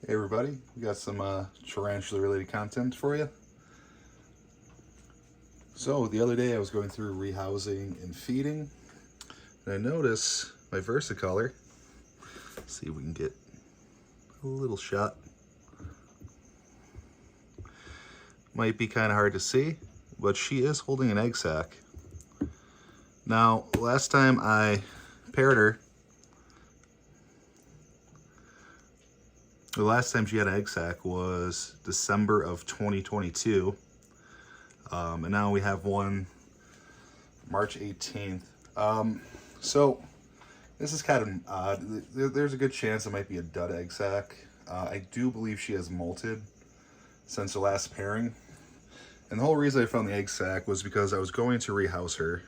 Hey everybody, we got some tarantula related content for you. So the other day I was going through rehousing and feeding, and I noticed my Versicolor. See if we can get a little shot. Might be kind of hard to see, but she is holding an egg sac. Now, last time I paired her, the last time she had an egg sac was December of 2022. And now we have one March 18th. So this is kind of odd. There's a good chance it might be a dud egg sac. I do believe she has molted since the last pairing. And the whole reason I found the egg sac was because I was going to rehouse her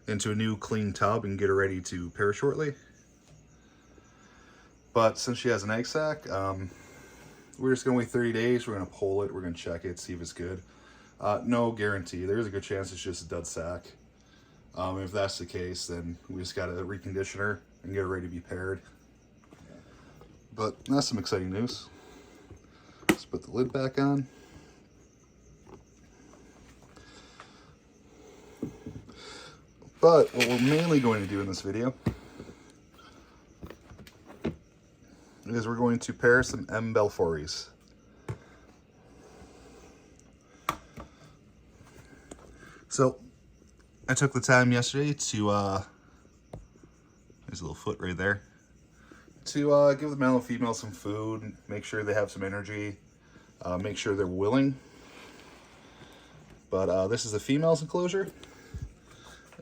into a new clean tub and get her ready to pair shortly. But since she has an egg sac, we're just gonna wait 30 days. We're gonna poll it, we're gonna check it, see if it's good. No guarantee. There's a good chance it's just a dud sac. If that's the case, then we just gotta recondition her and get her ready to be paired. But that's some exciting news. Let's put the lid back on. But what we're mainly going to do in this video is we're going to pair some Balfouris. So I took the time yesterday to, there's a little foot right there, to give the male and female some food, make sure they have some energy, make sure they're willing. But this is the female's enclosure.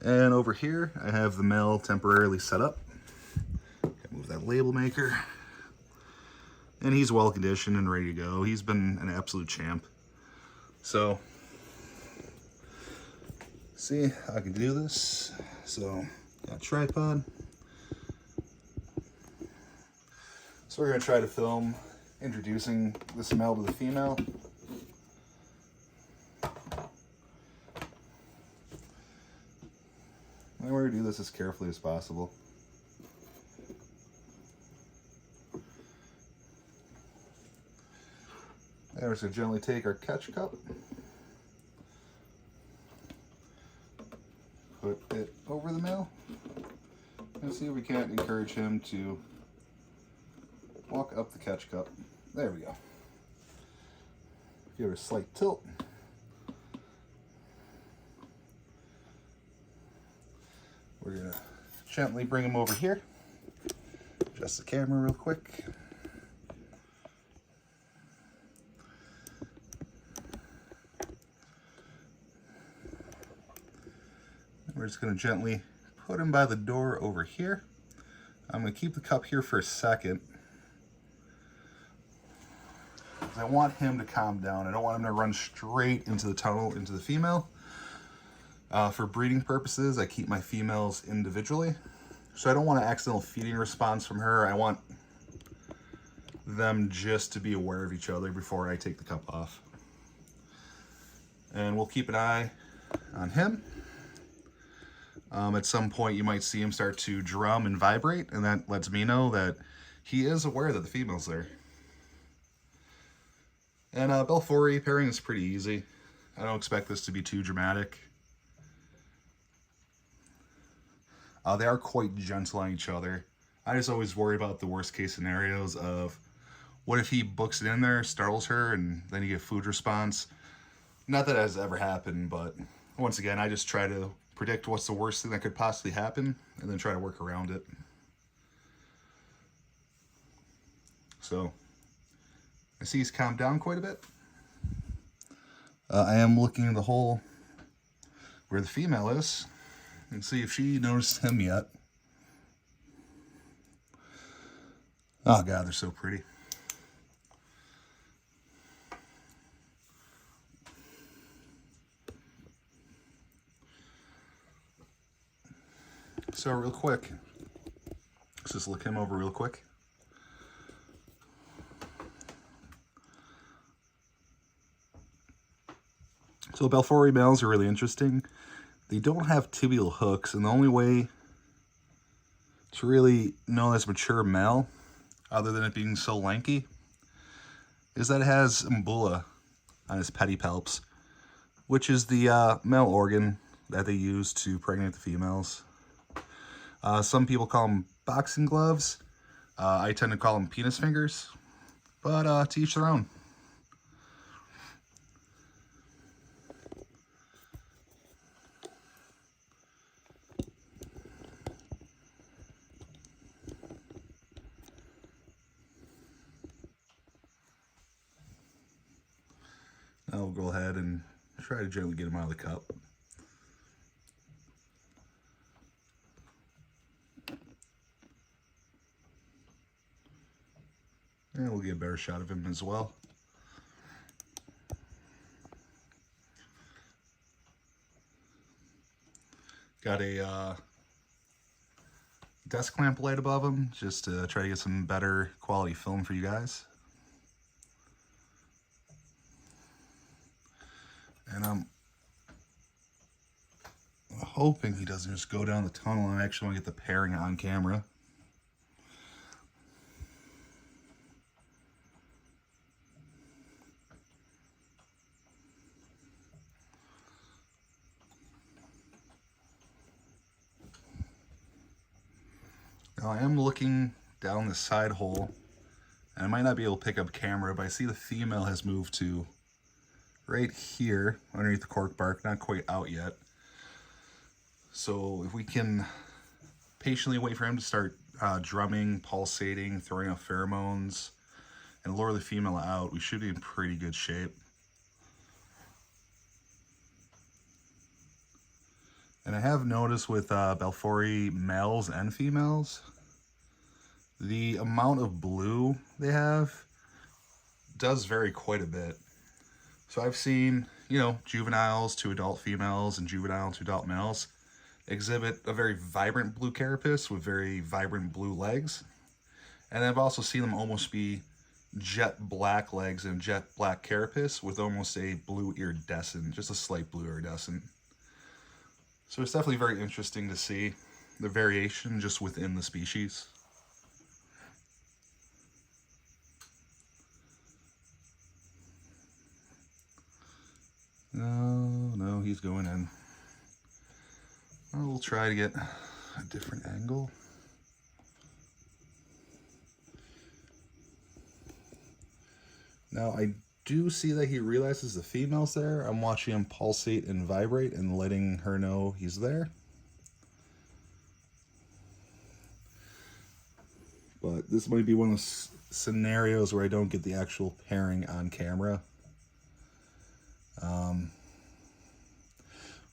And over here, I have the male temporarily set up. Move that label maker. And he's well conditioned and ready to go. He's been an absolute champ. So, see, I can do this. So, got a tripod. So we're gonna try to film introducing this male to the female. And we're gonna do this as carefully as possible. And we're just gonna gently take our catch cup, put it over the male, and see if we can't encourage him to walk up the catch cup. There we go. Give her a slight tilt. We're gonna gently bring him over here. Adjust the camera real quick. We're just gonna gently put him by the door over here. I'm gonna keep the cup here for a second, because I want him to calm down. I don't want him to run straight into the tunnel, into the female. For breeding purposes, I keep my females individually. So I don't want an accidental feeding response from her. I want them just to be aware of each other before I take the cup off. And we'll keep an eye on him. At some point you might see him start to drum and vibrate, and that lets me know that he is aware that the female's there. And Balfouri pairing is pretty easy. I don't expect this to be too dramatic. They are quite gentle on each other. I just always worry about the worst case scenarios of what if he books it in there, startles her, and then you get food response. Not that has ever happened, but once again, I just try to predict what's the worst thing that could possibly happen and then try to work around it. So I see he's calmed down quite a bit. I am looking in the hole where the female is and see if she noticed him yet. Oh God, they're so pretty. So real quick, let's just look him over real quick. So Balfouri males are really interesting. They don't have tibial hooks, and the only way to really know that's mature male, other than it being so lanky, is that it has umbula on his pedipalps, which is the male organ that they use to pregnate the females. Some people call them boxing gloves. I tend to call them penis fingers, but to each their own. Now we'll go ahead and try to gently get them out of the cup. And we'll get a better shot of him as well. Got a desk lamp light above him just to try to get some better quality film for you guys. And I'm hoping he doesn't just go down the tunnel. I actually want to get the pairing on camera. Now I am looking down the side hole, and I might not be able to pick up camera, but I see the female has moved to right here underneath the cork bark, not quite out yet. So if we can patiently wait for him to start drumming, pulsating, throwing out pheromones, and lure the female out, we should be in pretty good shape. And I have noticed with Balfouri males and females, the amount of blue they have does vary quite a bit. So I've seen, juveniles to adult females and juvenile to adult males exhibit a very vibrant blue carapace with very vibrant blue legs. And I've also seen them almost be jet black legs and jet black carapace with almost a blue iridescent, just a slight blue iridescent. So it's definitely very interesting to see the variation just within the species. No, he's going in. We'll try to get a different angle. Now I do see that he realizes the female's there. I'm watching him pulsate and vibrate and letting her know he's there. But this might be one of those scenarios where I don't get the actual pairing on camera.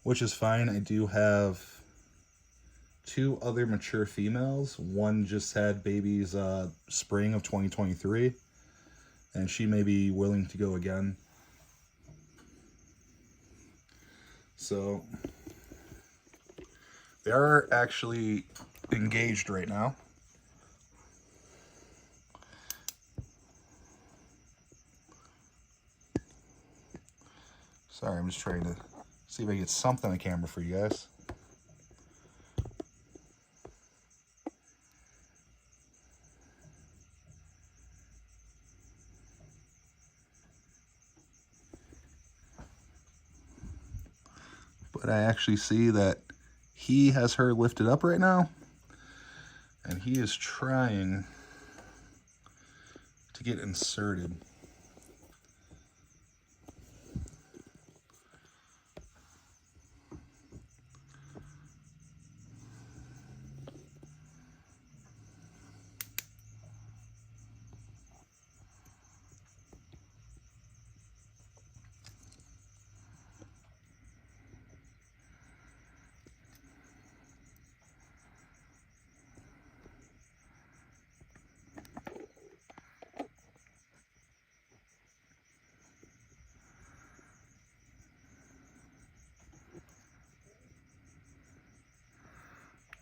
Which is fine. I do have 2 other mature females. One just had babies spring of 2023. And she may be willing to go again. So they are actually engaged right now. Sorry, I'm just trying to see if I can get something on camera for you guys. But I actually see that he has her lifted up right now, and he is trying to get inserted.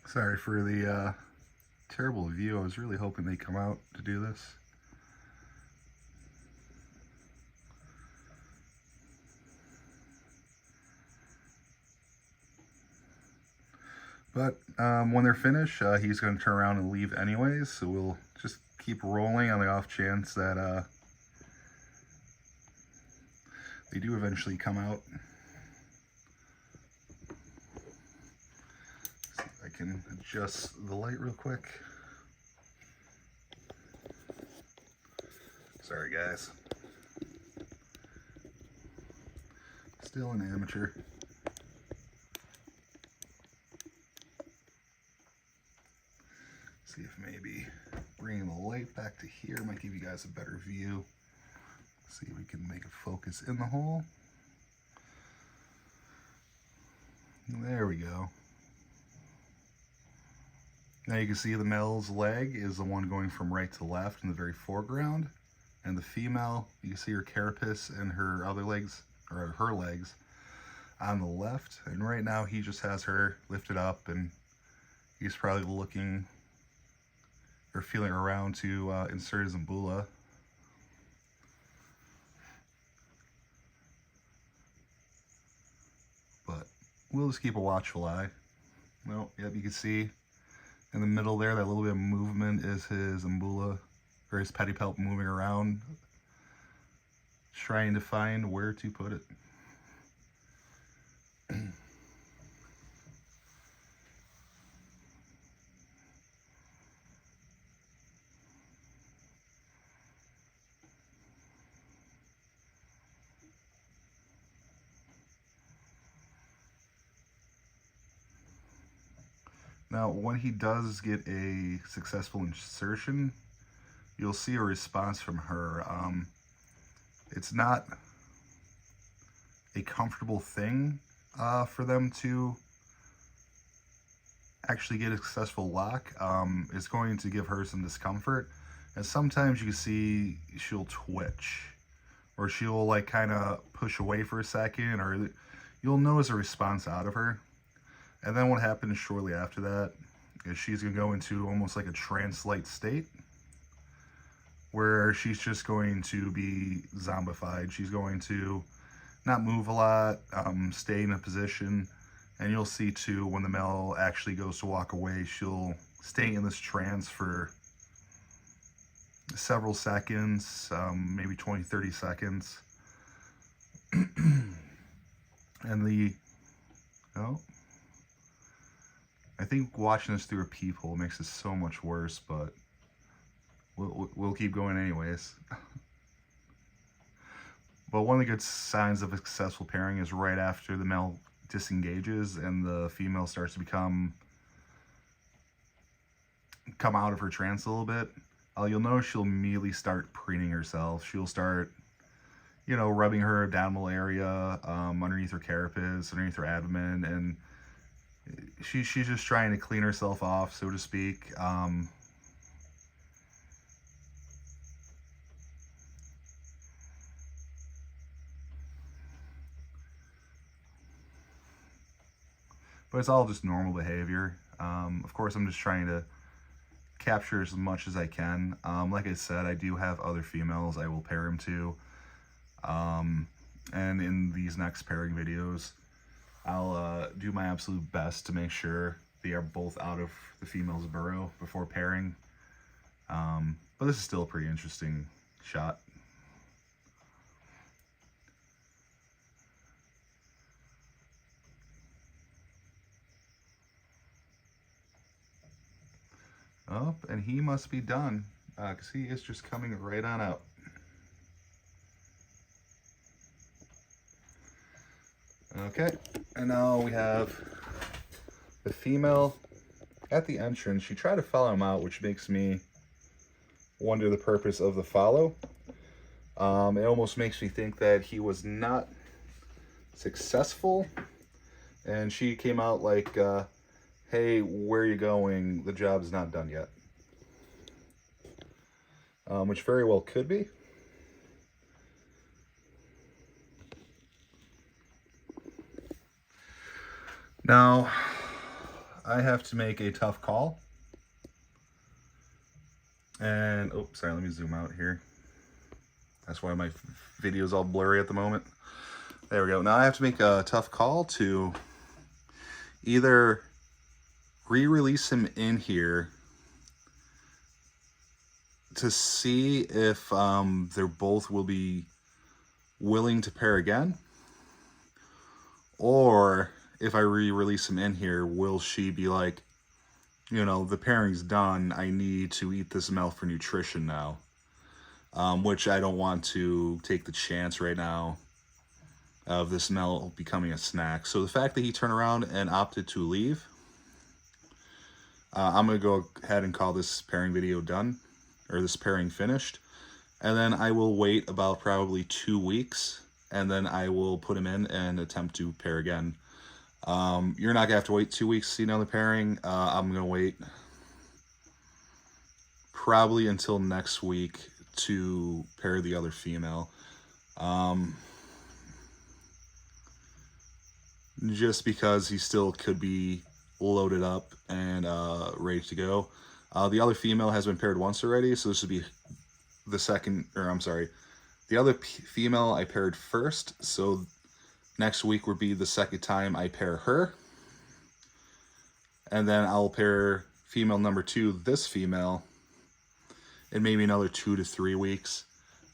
Sorry for the terrible view. I was really hoping they'd come out to do this. But when they're finished, he's going to turn around and leave anyways. So we'll just keep rolling on the off chance that They do eventually come out. See if I can adjust the light real quick. Sorry guys. Still an amateur. See if maybe bringing the light back to here might give you guys a better view. See if we can make a focus in the hole. There we go. Now you can see the male's leg is the one going from right to left in the very foreground. And the female, you can see her carapace and her other legs, or her legs, on the left. And right now he just has her lifted up, and he's probably looking or feeling around to insert his umbula. But we'll just keep a watchful eye. Well, yep, you can see in the middle there, that little bit of movement is his umbula, or his pedipalp moving around, trying to find where to put it. Now, when he does get a successful insertion, you'll see a response from her. It's not a comfortable thing for them to actually get a successful lock. It's going to give her some discomfort, and sometimes you can see she'll twitch, or she'll like kind of push away for a second, or you'll notice a response out of her. And then what happens shortly after that is she's going to go into almost like a trance-like state, where she's just going to be zombified. She's going to not move a lot, stay in a position, and you'll see too when the male actually goes to walk away, she'll stay in this trance for several seconds, maybe 20-30 seconds. And I think watching this through a peephole makes it so much worse, but we'll keep going anyways. But one of the good signs of a successful pairing is right after the male disengages and the female starts to come out of her trance a little bit. You'll notice she'll immediately start preening herself. She'll start, rubbing her abdominal area, underneath her carapace, underneath her abdomen, and she's just trying to clean herself off, so to speak. But it's all just normal behavior. Of course, I'm just trying to capture as much as I can. Like I said, I do have other females I will pair him to. And in these next pairing videos, I'll do my absolute best to make sure they are both out of the female's burrow before pairing. But this is still a pretty interesting shot. Oh, and he must be done, because he is just coming right on out. Okay, and now we have the female at the entrance. She tried to follow him out, which makes me wonder the purpose of the follow. It almost makes me think that he was not successful, and she came out like, hey, where are you going? The job's not done yet. Which very well could be. Now, I have to make a tough call. And, oh, sorry, let me zoom out here. That's why my video is all blurry at the moment. There we go. Now I have to make a tough call to either re-release him in here to see if they're both will be willing to pair again? Or if I re-release him in here, will she be like, you know, the pairing's done, I need to eat this male for nutrition now? Which I don't want to take the chance right now of this male becoming a snack. So the fact that he turned around and opted to leave, I'm going to go ahead and call this pairing video done, or this pairing finished. And then I will wait about probably 2 weeks, and then I will put him in and attempt to pair again. You're not going to have to wait 2 weeks to see another pairing. I'm going to wait probably until next week to pair the other female. Just because he still could be loaded up and ready to go. The other female has been paired once already, so this would be the second, or I'm sorry, the other female I paired first, so next week would be the second time I pair her. And then I'll pair female number 2, this female, in maybe another 2 to 3 weeks.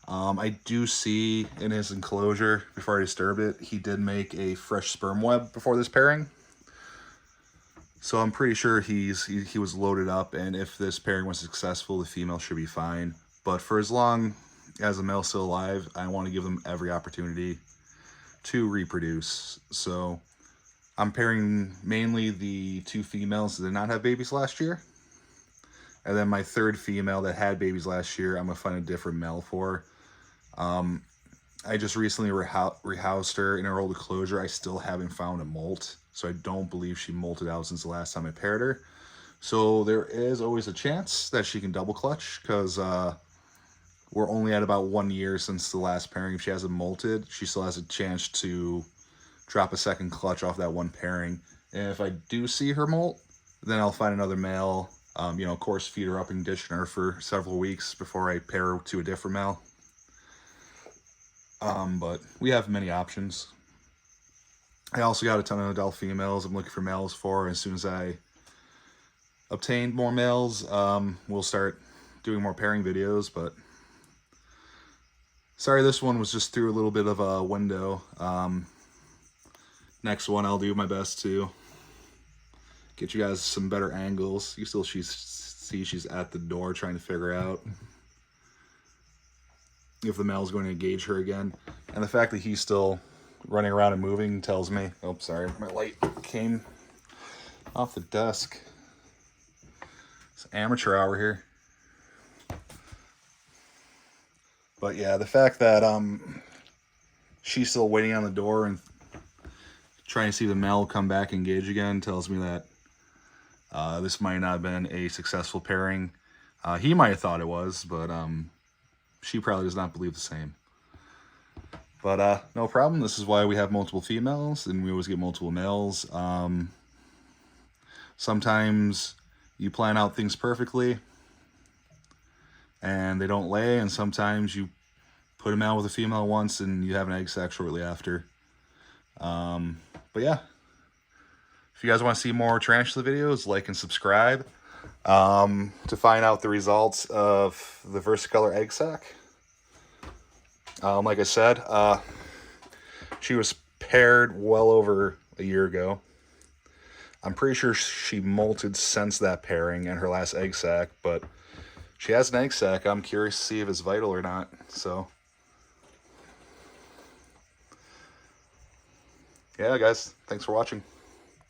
I do see in his enclosure, before I disturb it, he did make a fresh sperm web before this pairing. So I'm pretty sure he was loaded up, and if this pairing was successful, the female should be fine. But for as long as the male's still alive, I want to give them every opportunity to reproduce. So I'm pairing mainly the 2 females that did not have babies last year. And then my 3rd female that had babies last year, I'm going to find a different male for. I just recently rehoused her in her old enclosure. I still haven't found a molt, so I don't believe she molted out since the last time I paired her. So there is always a chance that she can double clutch, because we're only at about 1 year since the last pairing. If she hasn't molted, she still has a chance to drop a second clutch off that one pairing. And if I do see her molt, then I'll find another male, you know, of course, feed her up and condition her for several weeks before I pair her to a different male. But we have many options. I also got a ton of adult females I'm looking for males for. As soon as I obtain more males, we'll start doing more pairing videos. But sorry, this one was just through a little bit of a window. Next one, I'll do my best to get you guys some better angles. You still see she's at the door trying to figure out if the male's going to engage her again. And the fact that he's still running around and moving tells me... Oh, sorry, my light came off the desk. It's amateur hour here. But yeah, the fact that she's still waiting on the door and trying to see the male come back and engage again tells me that this might not have been a successful pairing. He might have thought it was, but she probably does not believe the same. But no problem. This is why we have multiple females, and we always get multiple males. Sometimes you plan out things perfectly, and they don't lay, and sometimes you put them out with a female once, and you have an egg sac shortly after. But yeah, if you guys want to see more tarantula videos, like and subscribe. To find out the results of the Versicolor egg sac. Like I said, she was paired well over a year ago. I'm pretty sure she molted since that pairing and her last egg sac, but she has an egg sac. I'm curious to see if it's vital or not. So, yeah, guys, thanks for watching.